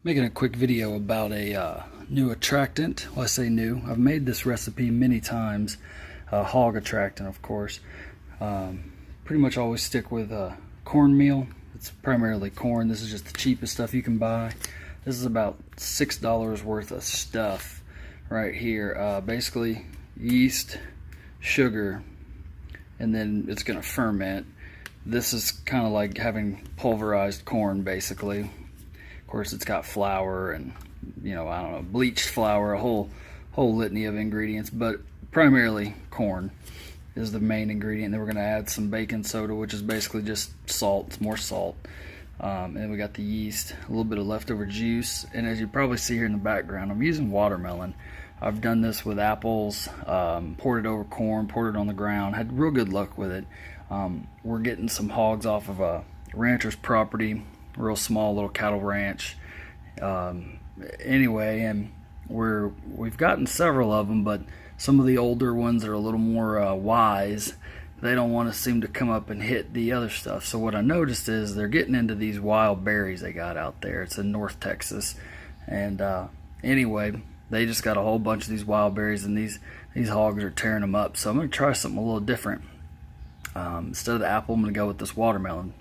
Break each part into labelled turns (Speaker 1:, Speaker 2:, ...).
Speaker 1: Making a quick video about a new attractant. Well, I say new. I've made this recipe many times. Hog attractant, of course. Pretty much always stick with cornmeal. It's primarily corn. This is just the cheapest stuff you can buy. This is about $6 worth of stuff right here. Basically yeast, sugar, and then it's going to ferment. This is kind of like having pulverized corn, basically. Of course, it's got flour and, I don't know, bleached flour, a whole litany of ingredients, but primarily corn is the main ingredient. Then we're going to add some baking soda, which is basically just salt, more salt. And then we got the yeast, a little bit of leftover juice, and as you probably see here in the background, I'm using watermelon. I've done this with apples, poured it over corn, poured it on the ground, had real good luck with it. We're getting some hogs off of a rancher's property, real small little cattle ranch. Anyway, and we've gotten several of them, but some of the older ones that are a little more wise, they don't want to seem to come up and hit the other stuff. So what I noticed is they're getting into these wild berries they got out there. It's in North Texas, and anyway, they just got a whole bunch of these wild berries, and these hogs are tearing them up. So I'm going to try something a little different. Instead of the apple, I'm going to go with this watermelon.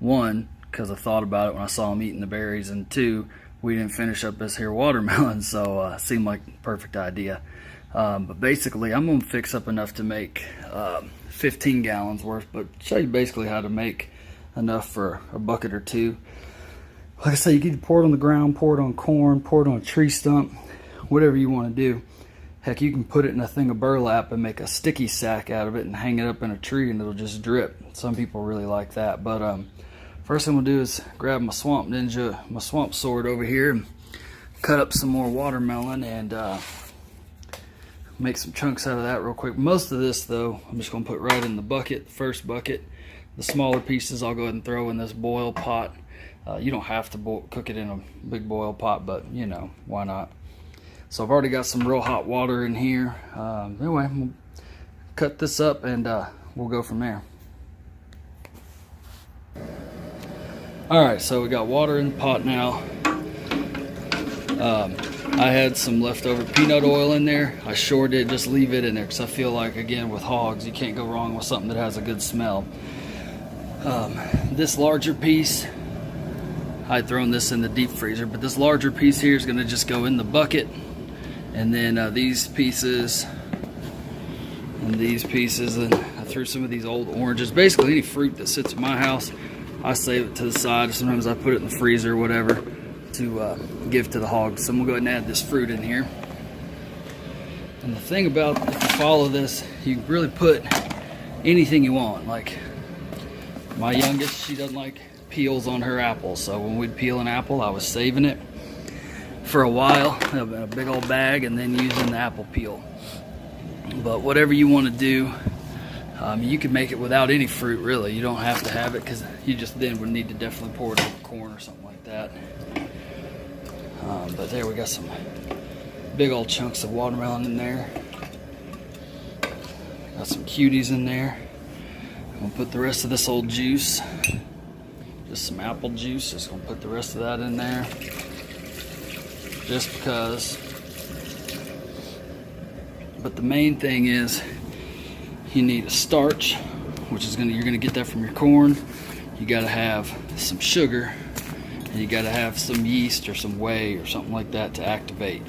Speaker 1: One, because I thought about it when I saw them eating the berries, and two, we didn't finish up this here watermelon, so it seemed like a perfect idea. But basically, I'm going to fix up enough to make 15 gallons worth, but show you basically how to make enough for a bucket or two. Like I said, you can pour it on the ground, pour it on corn, pour it on a tree stump, whatever you want to do. Heck, you can put it in a thing of burlap and make a sticky sack out of it and hang it up in a tree and it'll just drip. Some people really like that. But first thing we'll do is grab my Swamp Ninja, my swamp sword over here, and cut up some more watermelon and make some chunks out of that real quick. Most of this, though, I'm just going to put right in the bucket, the first bucket. The smaller pieces I'll go ahead and throw in this boil pot. You don't have to cook it in a big boil pot, but, why not? So I've already got some real hot water in here. Anyway, we'll cut this up and we'll go from there. Alright, so we got water in the pot now. I had some leftover peanut oil in there. I sure did just leave it in there because I feel like, again, with hogs, you can't go wrong with something that has a good smell. This larger piece, I'd thrown this in the deep freezer, but this larger piece here is going to just go in the bucket. And then these pieces and these pieces, and I threw some of these old oranges. Basically any fruit that sits at my house, I save it to the side. Sometimes I put it in the freezer or whatever to give to the hogs. So I'm gonna go ahead and add this fruit in here. And the thing about, if you follow this, you can really put anything you want. Like my youngest, she doesn't like peels on her apples, so when we'd peel an apple, I was saving it for a while in a big old bag and then using the apple peel. But whatever you want to do, you can make it without any fruit, really. You don't have to have it, because you just then would need to definitely pour it over corn or something like that. But there, we got some big old chunks of watermelon in there. Got some cuties in there. I'm gonna put the rest of this old juice, just some apple juice, just gonna put the rest of that in there, just because. But the main thing is you need a starch, which is you're gonna get that from your corn. You gotta have some sugar, and you gotta have some yeast or some whey or something like that to activate.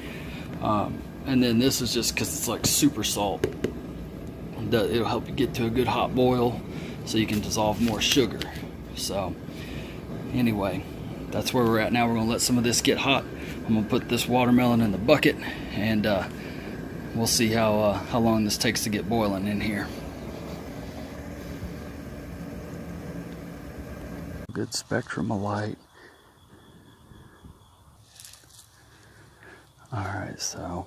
Speaker 1: And then this is just because it's like super salt. It'll help you get to a good hot boil so you can dissolve more sugar. So anyway, that's where we're at now. We're gonna let some of this get hot. I'm gonna put this watermelon in the bucket, and we'll see how long this takes to get boiling in here. Good spectrum of light. Alright, so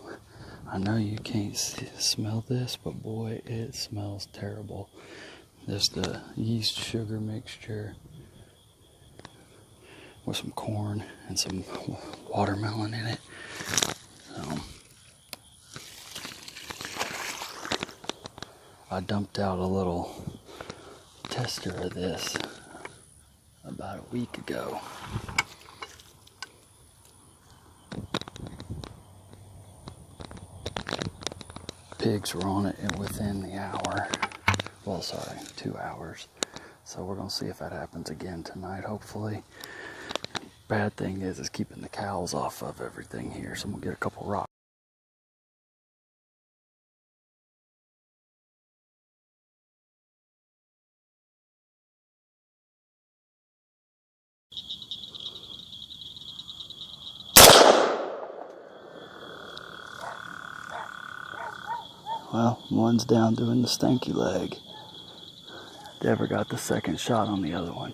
Speaker 1: I know you can't smell this, but boy, it smells terrible. There's the yeast sugar mixture with some corn and some watermelon in it. So I dumped out a little tester of this about a week ago. pigs were on it within the hour. Well, sorry, 2 hours. So we're going to see if that happens again tonight, hopefully. Bad thing is keeping the cows off of everything here, so I'm going to get a couple rocks. Well, one's down doing the stanky leg. Never got the second shot on the other one.